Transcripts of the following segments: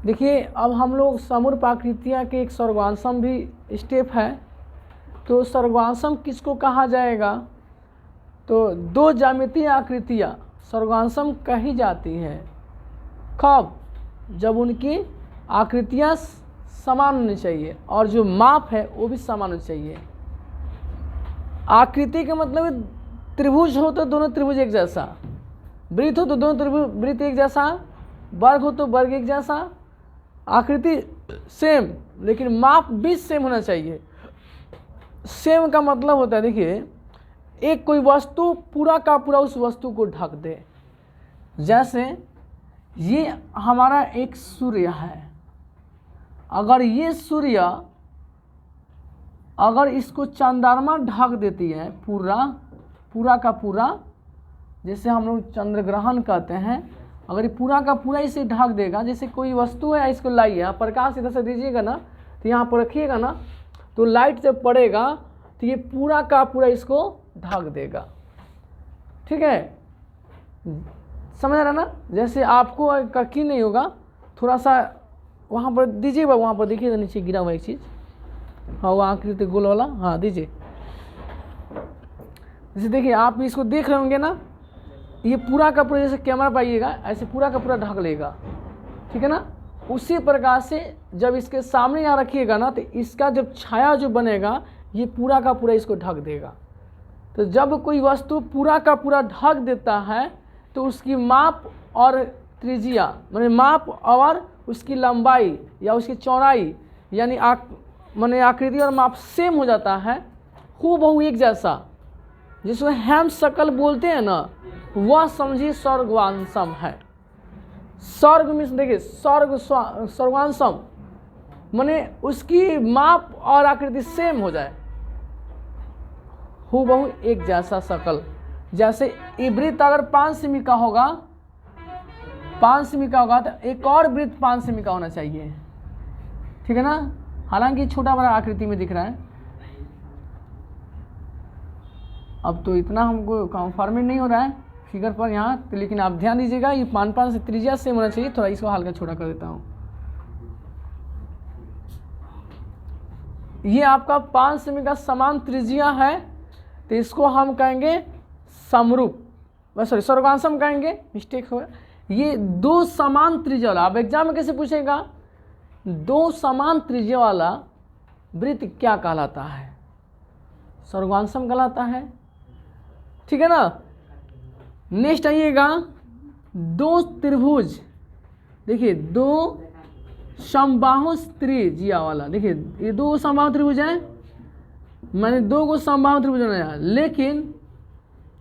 देखिए अब हम लोग समरूप आकृतियाँ के एक सर्वांशम भी स्टेप है। तो सर्वांशम किसको कहा जाएगा? तो दो ज्यामितीय आकृतियाँ सर्वांशम कही जाती हैं। कब? जब उनकी आकृतियाँ समान होनी चाहिए और जो माप है वो भी समान होनी चाहिए। आकृति का मतलब त्रिभुज हो तो दोनों त्रिभुज एक जैसा, वृत्त हो तो दोनों वृत्त एक जैसा, वर्ग हो तो वर्ग एक जैसा, आकृति सेम लेकिन माप भी सेम होना चाहिए। सेम का मतलब होता है, देखिए एक कोई वस्तु पूरा का पूरा उस वस्तु को ढक दे। जैसे ये हमारा एक सूर्य है, अगर ये सूर्य अगर इसको चंद्रमा ढक देती है पूरा का पूरा, जैसे हम लोग चंद्र ग्रहण कहते हैं, अगर ये पूरा का पूरा इसे ढक देगा, जैसे कोई वस्तु है इसको लाइए, प्रकाश इधर से दीजिएगा ना तो यहाँ पर रखिएगा ना तो लाइट जब पड़ेगा तो ये पूरा का पूरा इसको ढक देगा। ठीक है, समझ रहा ना? जैसे आपको यकीन नहीं होगा, थोड़ा सा वहाँ पर दीजिए, वहाँ पर देखिए नीचे गिरा हुआ एक चीज़, हाँ वो आकृति गोल वाला, हाँ दीजिए। जैसे देखिए आप इसको देख रहे होंगे ना, ये पूरा का पूरा जैसे कैमरा पाइएगा ऐसे पूरा का पूरा ढक लेगा। ठीक है ना? उसी प्रकार से जब इसके सामने यहाँ रखिएगा ना तो इसका जब छाया जो बनेगा ये पूरा का पूरा इसको ढक देगा। तो जब कोई वस्तु पूरा का पूरा ढक देता है तो उसकी माप और त्रिज्या माने माप और उसकी लंबाई या उसकी चौड़ाई यानी माने आकृति और माप सेम हो जाता है, हूबहू एक जैसा, जिसको हेम शकल बोलते हैं ना, वह समझिए सर्वांशम है। सर्ग में देखिए सर्वांशम माने उसकी माप और आकृति सेम हो जाए, हूबहू एक जैसा शकल। जैसे वृत्त अगर 5 सेमी का होगा, 5 सेमी का होगा तो एक और वृत्त 5 सेमी का होना चाहिए। ठीक है ना? हालांकि छोटा बड़ा आकृति में दिख रहा है, अब तो इतना हमको कन्फर्मेंट नहीं हो रहा है फिगर पर यहाँ तो, लेकिन आप ध्यान दीजिएगा ये 5 से त्रिज्या सेम होना चाहिए। थोड़ा इसको हल्का छोटा कर देता हूँ। ये आपका 5 सेमी का समान त्रिज्या है तो इसको हम कहेंगे समरूप, सॉरी सर्वांशम कहेंगे, मिस्टेक हो। ये दो समान त्रिज्या वाला, अब एग्जाम में कैसे पूछेगा, दो समान त्रिज्या वाला वृत्त क्या कहलाता है? सर्वांशम कहलाता है। ठीक है ना? नेक्स्ट आइएगा, दो त्रिभुज, देखिए दो समबाहु त्रिज्या वाला, देखिए ये दो समबाहु त्रिभुज है, मैंने दो को समबाहु त्रिभुज बनाया, लेकिन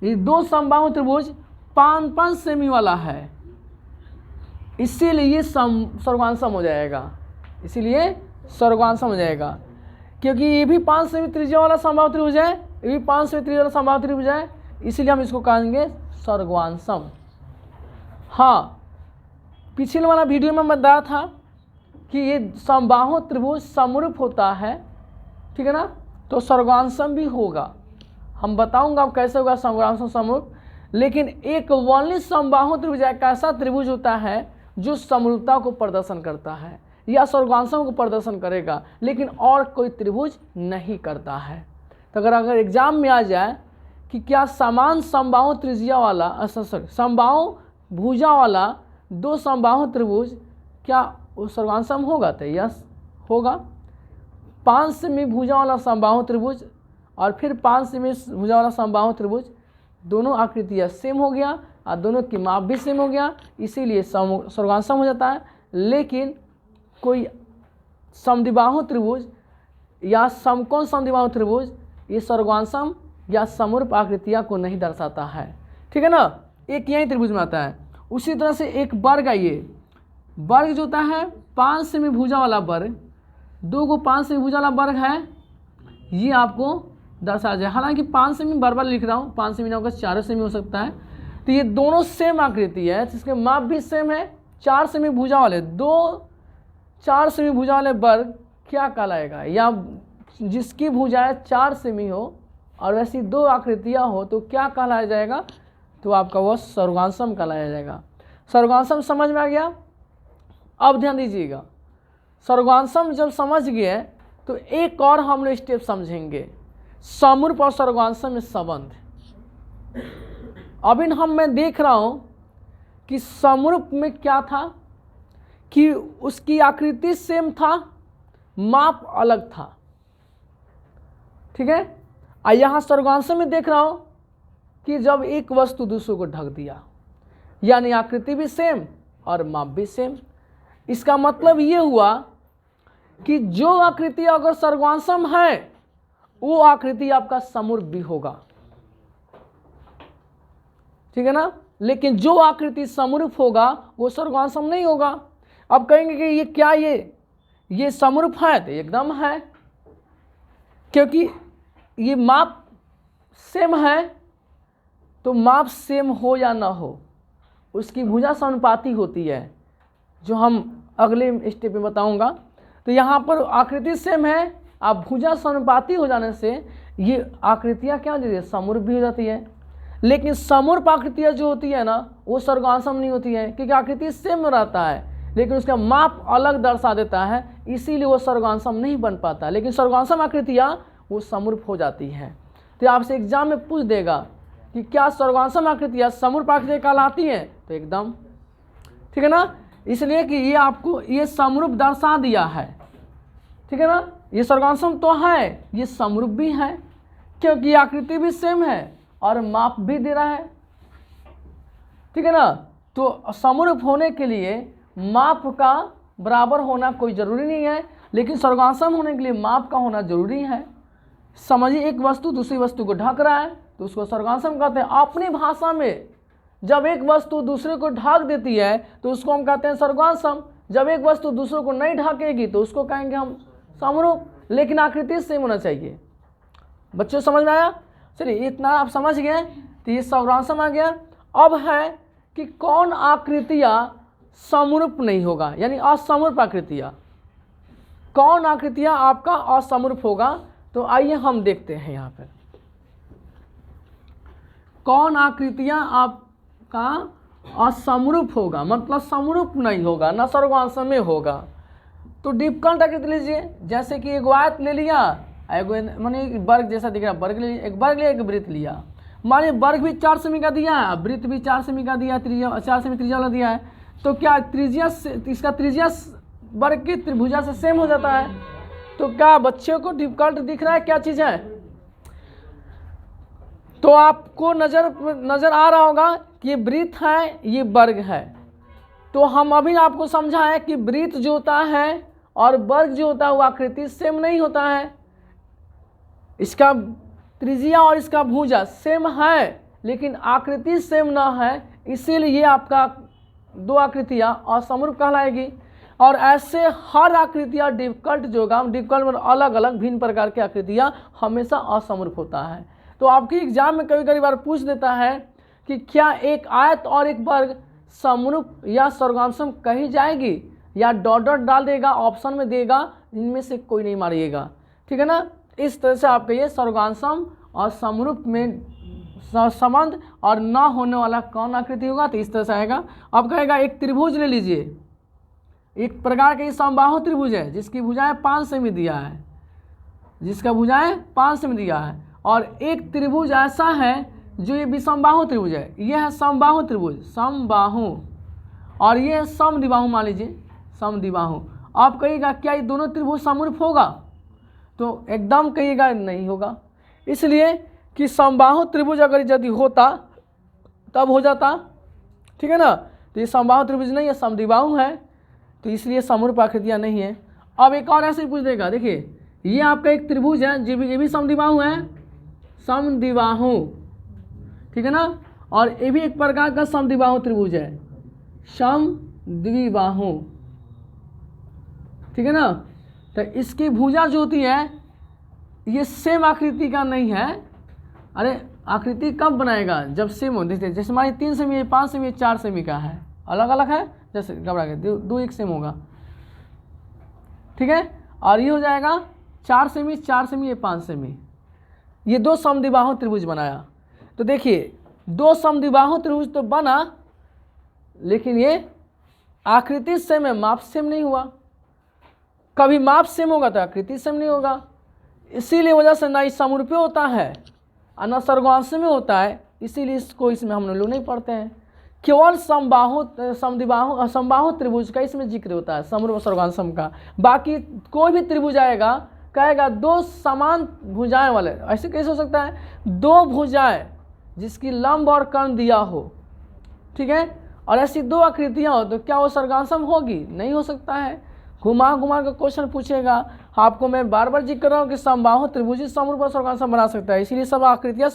ये दो समबाहु त्रिभुज 5 सेमी वाला है, इसीलिए ये सर्वांशम हो जाएगा। इसीलिए सर्वांशम हो जाएगा क्योंकि ये भी 5 सेमी त्रिज्या वाला समबाहु त्रिभुज है, ये भी 5 सेमी त्रिज्या वाला समबाहु त्रिभुज है, इसीलिए हम इसको कहेंगे सर्वांशम। हाँ, पिछले वाला वीडियो में बताया था कि ये समबाहु त्रिभुज समरूप होता है। ठीक है ना? तो सर्वांशम भी होगा, हम बताऊंगा अब कैसे होगा सर्वांशम समरूप। लेकिन एक वनली समबाहु त्रिभुज एक ऐसा त्रिभुज होता है जो समरूपता को प्रदर्शन करता है या सर्वांशम को प्रदर्शन करेगा, लेकिन और कोई त्रिभुज नहीं करता है। तो अगर एग्जाम में आ जाए कि क्या समान समबाहु त्रिज्या वाला समबाहु भुजा वाला दो समबाहु त्रिभुज क्या वो सर्वांशम होगा, तो यस होगा। 5 सेमी भुजा वाला समबाहु त्रिभुज और फिर 5 सेमी भुजा वाला समबाहु त्रिभुज, दोनों आकृतियाँ सेम हो गया और दोनों की माप भी सेम हो गया, इसीलिए सर्वांशम हो जाता है। लेकिन कोई समद्विबाहु त्रिभुज या समकोण समद्विबाहु त्रिभुज ये सर्वांशम या समरूप आकृतियाँ को नहीं दर्शाता है। ठीक है ना? एक यही त्रिभुज में आता है। उसी तरह से एक वर्ग आइए, वर्ग जो होता है 5 सेमी भुजा वाला वर्ग, दो को 5 सेमी भुजा वाला वर्ग है, ये आपको दर्शा जाए। हालांकि 5 सेमी बार लिख रहा हूँ, 5 सेमी ना होगा 4 सेमी हो सकता है। तो ये दोनों सेम आकृति है, जिसके माप भी सेम है। 4 सेमी भुजा वाले 4 सेमी भुजा वाले वर्ग क्या कहलाएगा, या जिसकी भुजाएं 4 सेमी हो और वैसी दो आकृतियाँ हो तो क्या कहलाया जाएगा, तो आपका वह सर्वांशम कहलाया जाएगा। सर्वांशम समझ में आ गया? अब ध्यान दीजिएगा, सर्वांशम जब समझ गए तो एक और हम लोग स्टेप समझेंगे, समरूप और सर्वांशम में संबंध। अभी मैं देख रहा हूं कि समरूप में क्या था कि उसकी आकृति सेम था, माप अलग था, ठीक है। और यहाँ सर्वांशम में देख रहा हूं कि जब एक वस्तु दूसरे को ढक दिया, यानी आकृति भी सेम और माप भी सेम। इसका मतलब ये हुआ कि जो आकृति अगर सर्वांशम है वो आकृति आपका समरूप भी होगा, ठीक है ना। लेकिन जो आकृति समरूप होगा वो सर्वांशम नहीं होगा। अब कहेंगे कि ये क्या, ये समरूप है, तो एकदम है, क्योंकि ये माप सेम है। तो माप सेम हो या ना हो, उसकी भुजा समानुपाती होती है, जो हम अगले स्टेप में बताऊंगा। तो यहाँ पर आकृति सेम है, आप भुजा समानुपाती हो जाने से ये आकृतियाँ क्या हो जाती है, समरूप भी हो जाती है। लेकिन समरूप आकृतियाँ जो होती है ना वो सर्वांशम नहीं होती है, क्योंकि आकृति सेम रहता है लेकिन उसका माप अलग दर्शा देता है, इसीलिए वो सर्वांशम नहीं बन पाता। लेकिन सर्वांशम आकृतियाँ वो समरूप हो जाती हैं। तो आपसे एग्जाम में पूछ देगा कि क्या सर्वांशम आकृतियाँ समरूप आकृतियाँ कहलाती हैं, तो एकदम, ठीक है ना। इसलिए कि ये आपको ये समरूप दर्शा दिया है, ठीक है ना। ये सर्वांशम तो है, ये समरूप भी है, क्योंकि आकृति भी सेम है और माप भी दे रहा है, ठीक है ना। तो समरूप होने के लिए माप का बराबर होना कोई ज़रूरी नहीं है, लेकिन सर्वांशम होने के लिए माप का होना जरूरी है। समझिए, एक वस्तु दूसरी वस्तु को ढक रहा है तो उसको सर्वांशम कहते हैं। अपनी भाषा में जब एक वस्तु दूसरे को ढक देती है तो उसको हम कहते हैं सर्वांशम। जब एक वस्तु दूसरे को नहीं ढकेगी तो उसको कहेंगे हम समरूप, लेकिन आकृति सेम होना चाहिए। बच्चों समझ में आया? चलिए, इतना आप समझ गए तो ये सर्वांशम आ गया। अब है कि कौन आकृतियाँ समरूप नहीं होगा, यानी असमरूप आकृतियाँ, कौन आकृतियाँ आपका असमरूप होगा। तो आइए हम देखते हैं यहाँ पर कौन आकृतियाँ आपका असमरूप होगा, मतलब समरूप नहीं होगा, न सर्वांशम में होगा। तो डिफकल्ट आकृति लीजिए, जैसे कि एक आयत ले लिया, एगो माने वर्ग जैसा दिख रहा है, वर्ग ले लिया, एक वर्ग लिया, एक वृत्त लिया। माने वर्ग भी 4 सेमी का दिया है, वृत्त भी 4 सेमी का दिया, त्रिज्या 4 सेमी त्रिज्या वाला दिया है। तो क्या त्रिज्या से इसका त्रिज्या वर्ग की त्रिभुजा से सेम हो जाता है। तो क्या बच्चों को डिफिकल्ट दिख रहा है क्या चीज़ है? तो आपको नजर आ रहा होगा कि ये वृत्त है, ये वर्ग है। तो हम अभी आपको समझाएं कि वृत्त जो होता है और वर्ग जो होता है वो आकृति सेम नहीं होता है। इसका त्रिज्या और इसका भुजा सेम है लेकिन आकृति सेम ना है, इसीलिए ये आपका दो आकृतियाँ असमरूप कहलाएगी। और ऐसे हर आकृतियाँ डिफिकल्ट जो होगा, डिफिकल्ट में अलग अलग भिन्न प्रकार की आकृतियाँ हमेशा असमरूप होता है। तो आपके एग्जाम में कभी कभी बार पूछ देता है कि क्या एक आयत और एक वर्ग समरूप या सर्वांशम कही जाएगी, या डॉट डॉट डाल देगा, ऑप्शन में देगा, इनमें से कोई नहीं मारिएगा, ठीक है ना। इस तरह से आपका ये सर्वांशम और समरूप में संबंध और ना होने वाला कौन आकृति होगा, तो इस तरह से आएगा। अब कहेगा एक त्रिभुज ले लीजिए, एक प्रकार के समबाहु त्रिभुज है जिसकी भुजाएं 5 सेमी दिया है, जिसका भुजाएं 5 सेमी दिया है। और एक त्रिभुज ऐसा है जो ये विषमबाहु त्रिभुज है, ये है समबाहु त्रिभुज, समबाहु, और ये है समद्विबाहु, मान लीजिए समद्विबाहु। आप कहिएगा क्या ये दोनों त्रिभुज समरूप होगा, तो एकदम कहिएगा नहीं होगा, इसलिए कि समबाहु त्रिभुज अगर यदि होता तब हो जाता, ठीक है ना। तो ये समबाहु त्रिभुज नहीं है, समद्विबाहु है, तो इसलिए समरूप आकृतियाँ नहीं है। अब एक और ऐसे ही पूछ देगा, देखिए ये आपका एक त्रिभुज है, ये भी समद्विबाहु है, समद्विबाहु, ठीक है ना। और ये भी एक प्रकार का समद्विबाहु त्रिभुज है, समद्विबाहु, ठीक है ना। तो इसकी भुजा जो होती है ये सेम आकृति का नहीं है। अरे आकृति कब बनाएगा, जब सेम हो, जैसे हमारी 3 सेमी, 5 सेमी, 4 सेमी का है, अलग अलग है, जैसे घबरा गए, दो एक सेम होगा, ठीक है। और ये हो जाएगा 4 सेमी, 4 सेमी, ये 5 सेमी, ये दो समद्विबाहु त्रिभुज बनाया। तो देखिए दो समद्विबाहु त्रिभुज तो बना, लेकिन ये आकृति सेम है, माप सेम नहीं हुआ। कभी माप सेम होगा तो आकृति सेम नहीं होगा। इसीलिए वजह से ना ही समरूपी होता है और ना सर्वगांश में होता है, इसीलिए इसको इसमें हम लोग नहीं पढ़ते हैं। केवल समबाहु त्रिभुज का इसमें जिक्र होता है, समरूप सर्वगांशम का। बाकी कोई भी त्रिभुज आएगा कहेगा दो समान भुजाएं वाले। ऐसे कैसे हो सकता है? दो भुजाएं जिसकी लंब और कर्ण दिया हो, ठीक है, और ऐसी दो आकृतियां हो, तो क्या वो सर्वगांशम होगी? नहीं हो सकता है। घुमा घुमा कर क्वेश्चन पूछेगा। आपको मैं बार बार जिक्र कर रहा हूँ कि समबाहु त्रिभुज समरूप और सर्वगांशम बना सकता है, इसीलिए सब आकृतियाँ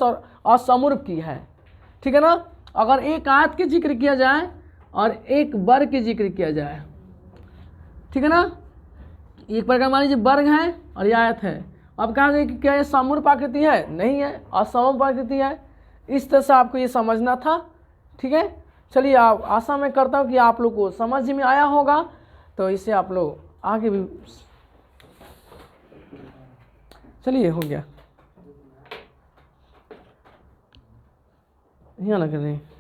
असमरूप की है, ठीक है ना। अगर एक आयत के जिक्र किया जाए और एक वर्ग के जिक्र किया जाए, ठीक है ना, एक प्रकार मान लीजिए वर्ग है और ये आयत है, अब कहा कि क्या ये समरूप आकृति है? नहीं है, असमरूप आकृति है। इस तरह से आपको ये समझना था, ठीक है। चलिए, आप आशा मैं करता हूँ कि आप लोग को समझ में आया होगा, तो इसे आप लोग आगे भी, चलिए हो गया, यहाँ ना कर रहे हैं।